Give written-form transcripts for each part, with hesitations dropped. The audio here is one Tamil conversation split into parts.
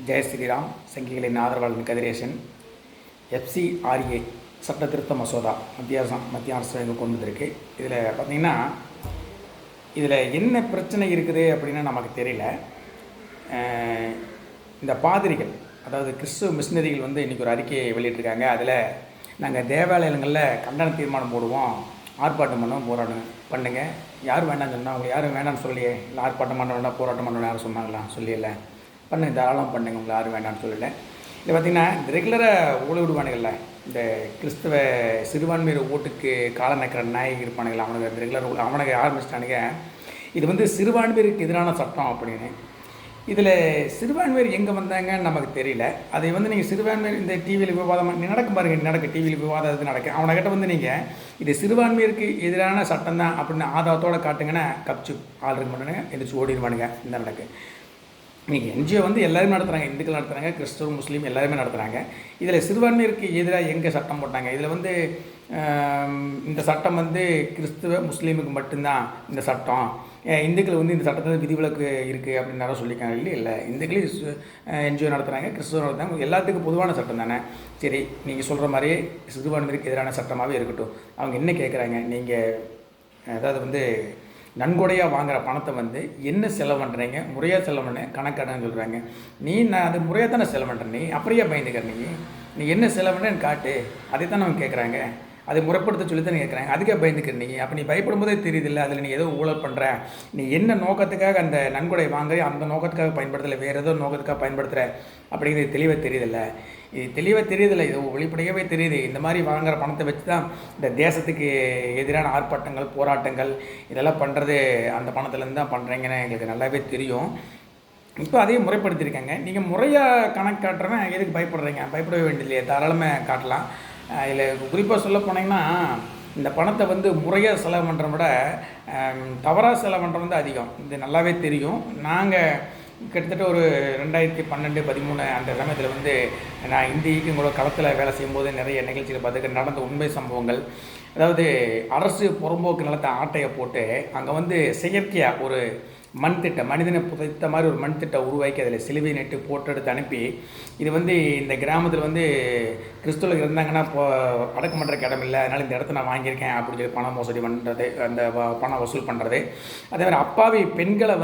ஜெய் ஸ்ரீராம். சங்கிகளின் ஆதரவாளன் கதிரேசன். எஃப்சிஆர்ஏ சட்ட திருத்த மசோதா மத்திய அரசு இங்கே கொண்டு வந்திருக்கு. இதில் பார்த்திங்கன்னா இதில் என்ன பிரச்சனை இருக்குது அப்படின்னு நமக்கு தெரியல. இந்த பாதிரிகள், அதாவது கிறிஸ்துவ மிஷினரிகள் இன்றைக்கி ஒரு அறிக்கையை வெளியிட்டிருக்காங்க. அதில் நாங்கள் தேவாலயங்களில் கண்டன தீர்மானம் போடுவோம், ஆர்ப்பாட்டம் பண்ணுவோம், போராட்டம் பண்ணுங்க. யாரும் வேண்டாம்னு சொன்னால் அவங்க யாரும் வேண்டாம்னு சொல்லியே, இல்லை ஆர்ப்பாட்டம் பண்ண வேண்டாம் போராட்டம் பண்ண யாரும் சொன்னாங்களா? சொல்லியில்லை. பண்ணுங்க, தாராளம் பண்ணுங்க, உங்களை யாரும் வேண்டாம்னு சொல்லலை. இது பார்த்திங்கன்னா இந்த ரெகுலராக ஊழ விடுவானுங்கள்ல, இந்த கிறிஸ்தவ சிறுபான்மையர் ஓட்டுக்கு காலநக்கிற நாயகி இருப்பானுங்களா, அவனுக்கு இந்த ரெகுலர் அவனுக்கு ஆரம்பிச்சிட்டானுங்க. இது சிறுபான்மையருக்கு எதிரான சட்டம் அப்படின்னு. இதில் சிறுபான்மையர் எங்கே வந்தாங்கன்னு நமக்கு தெரியல. அதை நீங்கள் சிறுபான்மையர் இந்த டிவியில் விவாதம் நடக்கும் பாருங்கள், டிவியில் விவாதம் இது நடக்கும். அவனக்கிட்ட நீங்கள் இது சிறுபான்மையருக்கு எதிரான சட்டம் தான் அப்படின்னு ஆதாரத்தோடு காட்டுங்கன்னா கப்ச்சு ஆள் இருக்க மாட்டானுங்க, எந்திரிச்சு ஓடிடுவானுங்க. இந்த நடக்கு இன்றைக்கி என்ஜிஓ எல்லாருமே நடத்துகிறாங்க, இந்துக்கள் நடத்துகிறாங்க, கிறிஸ்தவ முஸ்லீம் எல்லாருமே நடத்துகிறாங்க. இதில் சிறுபான்மையருக்கு எதிராக எங்கே சட்டம் போட்டாங்க? இதில் இந்த சட்டம் கிறிஸ்துவ முஸ்லீமுக்கு மட்டும்தான் இந்த சட்டம், இந்துக்கள் இந்த சட்டத்தில் விதிவிலக்கு இருக்குது அப்படின்னு யாரும் சொல்லியிருக்காங்க. இல்லை, இந்துக்களே என்ஜிஓ நடத்துகிறாங்க, கிறிஸ்துவ நடத்துகிறாங்க, எல்லாத்துக்கும் பொதுவான சட்டம் தானே. சரி, நீங்கள் சொல்கிற மாதிரியே சிறுபான்மையருக்கு எதிரான சட்டமாகவே இருக்கட்டும். அவங்க என்ன கேட்குறாங்க, நீங்கள் அதாவது நன்கொடையாக வாங்குகிற பணத்தை என்ன செலவு பண்ணுறீங்க, முறையாக செலவு பண்ண கணக்காடன்னு சொல்கிறாங்க. நான் அது முறையாக தானே செலவு பண்ணுறேன், நீ அப்படியே பயந்துக்கிற, நீ என்ன செலவு பண்ணுறேன்னு காட்டு, அதை தான் அவங்க கேட்குறாங்க. அதை முறைப்படுத்த சொல்லி தான் கேட்குறாங்க. அதுக்கே பயந்துக்கிறீங்க. அப்போ நீ பயப்படும் போதே தெரியுதில்லை, அதில் நீ ஏதோ ஊழல் பண்ணுற, நீ என்ன நோக்கத்துக்காக அந்த நன்கொடை வாங்குறீ, அந்த நோக்கத்துக்காக பயன்படுத்தலை, வேறு ஏதோ நோக்கத்துக்காக பயன்படுத்துகிற அப்படிங்கிறது தெளிவாக தெரியுதில்லை. இது தெளிவாக தெரியுதில்லை, இது வெளிப்படையாகவே தெரியுது. இந்த மாதிரி வாங்குகிற பணத்தை வச்சு தான் இந்த தேசத்துக்கு எதிரான ஆர்ப்பாட்டங்கள், போராட்டங்கள் இதெல்லாம் பண்ணுறது அந்த பணத்துலேருந்து தான் பண்ணுறீங்கன்னு எங்களுக்கு நல்லாவே தெரியும். இப்போ அதையும் முறைப்படுத்தியிருக்காங்க. நீங்கள் முறையாக கணக்கு காட்டுறவன் எதுக்கு பயப்படுறீங்க? பயப்படவே வேண்டியதில்லையே, தாராளமாக காட்டலாம். இதில் குறிப்பாக சொல்ல போனீங்கன்னா இந்த பணத்தை முறையாக செலவு பண்ணுறத விட தவறாக செலவு பண்ணுறது அதிகம். இது நல்லாவே தெரியும். நாங்கள் கிட்டத்தட்ட ஒரு 2012, 13 அந்த சமயத்தில் நான் இந்திக்கு கூட களத்தில் வேலை செய்யும்போது நிறைய நிகழ்ச்சிகள் பார்த்துக்க நடந்த உண்மை சம்பவங்கள். அதாவது அரசு புறம்போக்கு நிலத்தை ஆட்டையை போட்டு அங்கே செயற்கையாக ஒரு மண் திட்டம், மனிதனை புதைத்த மாதிரி ஒரு மண் திட்டம் உருவாக்கி அதில் சிலுவை நெட்டு போட்டு எடுத்து அனுப்பி, இது இந்த கிராமத்தில் கிறிஸ்துவர்கள் இருந்தாங்கன்னா அடக்கம் பண்ணுறக்கு இடம் இல்லை, அதனால் இந்த இடத்த நான் வாங்கியிருக்கேன் அப்படின்னு சொல்லி பணம் மோசடி பண்ணுறது, அந்த பணம் வசூல் பண்ணுறது. அதே மாதிரி அப்பாவி பெண்களை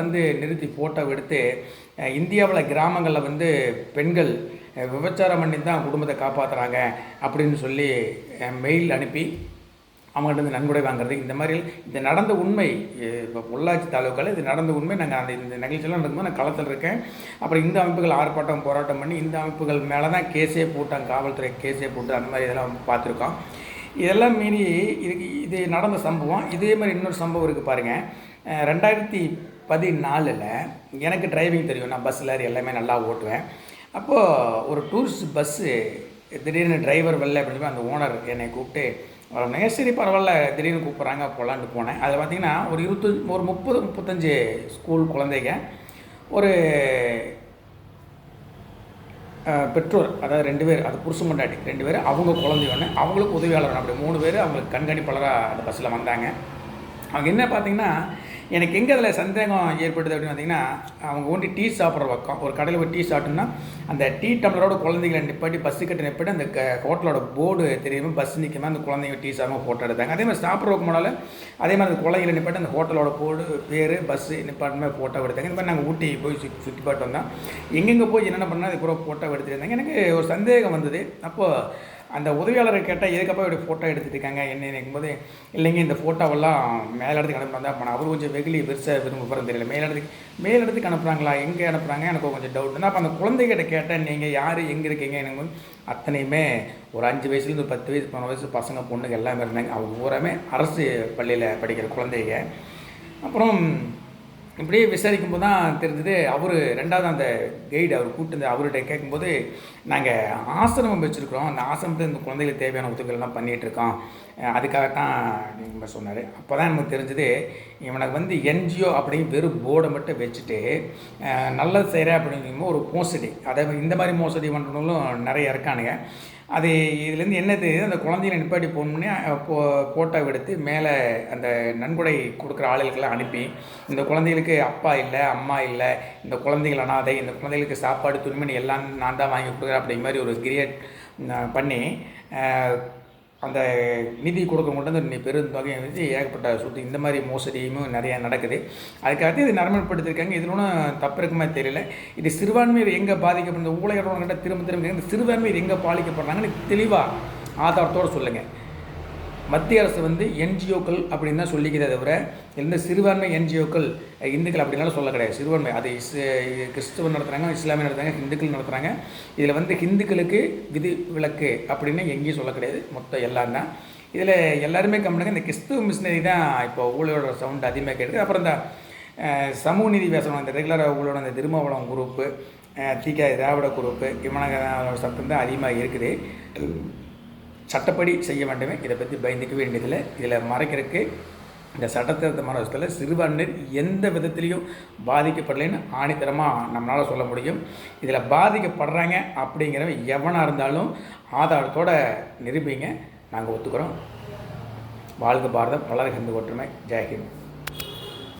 நிறுத்தி ஃபோட்டோ எடுத்து இந்தியாவில் கிராமங்களில் பெண்கள் விபச்சாரம் பண்ணி தான் குடும்பத்தை காப்பாற்றுறாங்க அப்படின்னு சொல்லி மெயில் அனுப்பி அவங்கள்ட்ட நன்கொடை வாங்குறது. இந்த மாதிரி இந்த நடந்த உண்மை, இப்போ பொள்ளாச்சி தாலுக்காவில் இது நடந்த உண்மை. நாங்கள் இந்த நிகழ்ச்சியெல்லாம் நடக்கும்போது நான் களத்தில் இருக்கேன். அப்புறம் இந்த அமைப்புகள் ஆர்ப்பாட்டம் போராட்டம் பண்ணி இந்த அமைப்புகள் மேலே தான் கேஸே போட்டாங்க, காவல்துறை கேஸே போட்டு அந்த மாதிரி இதெல்லாம் பார்த்துருக்கோம். இதெல்லாம் மீறி இது நடந்த சம்பவம். இதே மாதிரி இன்னொரு சம்பவம் இருக்குது பாருங்கள். 2014 எனக்கு டிரைவிங் தெரியும், நான் பஸ் லாரி எல்லாமே நல்லா ஓட்டுவேன். அப்போது ஒரு டூரிஸ்ட் பஸ்ஸு திடீர்னு டிரைவர் வரல அப்படின்னு சொல்லி அந்த ஓனர் என்னை கூப்பிட்டு வரணும். சரி பரவாயில்ல, திடீர்னு கூப்பிட்றாங்க போகலான்ட்டு போனேன். அதில் பார்த்திங்கன்னா ஒரு 30-35 ஸ்கூல் குழந்தைங்க, ஒரு பெற்றோர், அதாவது 2 பேர், அது புருஷன் பொண்டாட்டி 2 பேர், அவங்க குழந்தை ஒன்று, அவங்களுக்கு உதவியாளர், அப்படி 3 பேர் அவங்களுக்கு கண்காணிப்பாளராக அந்த பஸ்ஸில் வந்தாங்க. அவங்க என்ன பார்த்திங்கன்னா, எனக்கு எங்கே அதில் சந்தேகம் ஏற்படுது அப்படின்னு பார்த்திங்கன்னா, அவங்க டீ சாப்பிட்ற பக்கம் ஒரு கடையில் போய் டீ சாப்பிட்டோம்னா அந்த டீ டம்ளரோட குழந்தைங்களை நிப்பாட்டி பஸ்ஸு கட்டி நிப்பாட்டி அந்த ஹோட்டலோட போர்டு தெரியாமல் பஸ் நிற்காமல் அந்த குழந்தைங்க டீ சாப்பிடாம ஃபோட்டோ எடுத்தாங்க. அதே மாதிரி சாப்பிட்றதுக்கு முன்னால் அதே மாதிரி அந்த குழந்தைகளை நிப்பாட்டி அந்த ஹோட்டலோட போர்டு பேர் பஸ்ஸு நிப்பாட்டுமே ஃபோட்டோ எடுத்தாங்க. இந்த மாதிரி நாங்கள் ஊட்டி போய் சுற்றி பாட்டு வந்தோம். எங்கெங்கே போய் என்னென்ன பண்ணால் அது கூட ஃபோட்டோ எடுத்துருந்தாங்க. எனக்கு ஒரு சந்தேகம் வந்தது. அப்போது அந்த உதவியாளரை கேட்டால் எதுக்கப்போ இப்படி ஃபோட்டோ எடுத்துகிட்டு இருக்காங்க என்ன நினைக்கும்போது, இல்லைங்க இந்த ஃபோட்டோவெல்லாம் மேலிடத்துக்கு அனுப்புறாங்க. அப்போ நான் அவர் கொஞ்சம் வெகுலி பெருசாக விரும்ப போகிறது தெரியல, மேலிடத்துக்கு அனுப்புகிறாங்களா, எங்கே அனுப்புகிறாங்க, எனக்கு கொஞ்சம் டவுட்னா. அப்போ அந்த குழந்தைகிட்ட கேட்டேன், நீங்கள் யார், எங்கே இருக்கீங்க, எனக்கு அத்தனையுமே ஒரு 5 வயசுலேருந்து 10 வயசு 15 வயசு பசங்க பொண்ணுங்க எல்லாமே இருந்தாங்க. அவங்க பூராமே அரசு பள்ளியில் படிக்கிற குழந்தைங்க. அப்புறம் இப்படியே விசாரிக்கும் போது தான் தெரிஞ்சது, அவர் 2வது அந்த கைடு அவர் கூப்பிட்டு அவர்கிட்ட கேட்கும்போது, நாங்கள் ஆசிரமம் வச்சுருக்குறோம், அந்த ஆசிரமத்தில் இந்த குழந்தைகளுக்கு தேவையான உதவிகள்லாம் பண்ணிகிட்ருக்கோம், அதுக்காகத்தான் நீங்கள் சொன்னார். அப்போ தான் நமக்கு தெரிஞ்சது, இவனுக்கு வந்து என்ஜிஓ அப்படின்னு வெறும் போர்டை மட்டும் வச்சுட்டு நல்லது செய்கிறேன் அப்படிங்கும்போது ஒரு மோசடி, அதை இந்த மாதிரி மோசடி பண்ணுறவங்களும் நிறைய இருக்கானுங்க. அது இதுலேருந்து என்னது, அந்த குழந்தைகளை நிப்பாட்டி போகணுன்னே ஃபோட்டோ எடுத்து மேலே அந்த நன்கொடை கொடுக்குற ஆளுகளுக்கெல்லாம் அனுப்பி, இந்த குழந்தைகளுக்கு அப்பா இல்லை, அம்மா இல்லை, இந்த குழந்தைகள் அனாதை, இந்த குழந்தைகளுக்கு சாப்பாடு துணிமணி எல்லாம் நான் தான் வாங்கி கொடுக்குறேன் அப்படிங்கிற மாதிரி ஒரு கிரியேட் பண்ணி அந்த நிதி கொடுக்கவங்கள்ட்ட வந்து பெருந்தொகையை வச்சு ஏகப்பட்ட சுற்றி இந்த மாதிரி மோசடியும் நிறையா நடக்குது. அதுக்காக இது நடைமுறைப்படுத்தியிருக்காங்க. இதில் ஒன்றும் தப்பு இருக்குமே தெரியல. இது சிறுபான்மையர் எங்கே பாதிக்கப்படுறது, ஊழல்கிட்ட திரும்ப திரும்ப இந்த சிறுபான்மையர் எங்கே பாதிக்கப்படுறாங்கன்னு தெளிவாக ஆதாரத்தோடு சொல்லுங்கள். மத்திய அரசு வந்து என்ஜிஓக்கள் அப்படின்னு தான் சொல்லிக்கிறதே தவிர இந்த சிறுபான்மை என்ஜிஓக்கள் இந்துக்கள் அப்படின்னாலும் சொல்ல கிடையாது. சிறுபான்மை அது கிறிஸ்துவ நடத்துகிறாங்க, இஸ்லாமிய நடத்துகிறாங்க, இந்துக்கள் நடத்துகிறாங்க. இதில் வந்து ஹிந்துக்களுக்கு விதி விலக்கு அப்படின்னு எங்கேயும் சொல்ல கிடையாது. மொத்தம் எல்லாம் தான். இதில் எல்லாருமே கம்மினாங்க. இந்த கிறிஸ்துவ மிஷினரி தான் இப்போ ஊழலோட சவுண்ட் அதிகமாக கேட்குது. அப்புறம் இந்த சமூக நீதி பேசணும், இந்த ரெகுலராக ஊழலோட அந்த திருமாவளம் குரூப்பு, திராவிட குரூப்பு, இவனோட சத்தம் தான் அதிகமாக இருக்குது. சட்டப்படி செய்ய வேண்டுமே, இதை பற்றி பயந்துக்க வேண்டியதில்லை. இதில் மறைக்கிறதுக்கு இந்த சட்டத்திருத்த மரத்தில் சிறுபான்மையினர் எந்த விதத்துலேயும் பாதிக்கப்படலைன்னு ஆணித்தரமாக நம்மளால் சொல்ல முடியும். இதில் பாதிக்கப்படுறாங்க அப்படிங்கிறவங்க எவனாக இருந்தாலும் ஆதாரத்தோடு நிரூபிங்க, நாங்கள் ஒத்துக்கிறோம். வாழ்க பாரதம், வளர்க இந்து ஒற்றுமை. ஜெயஹிந்த்.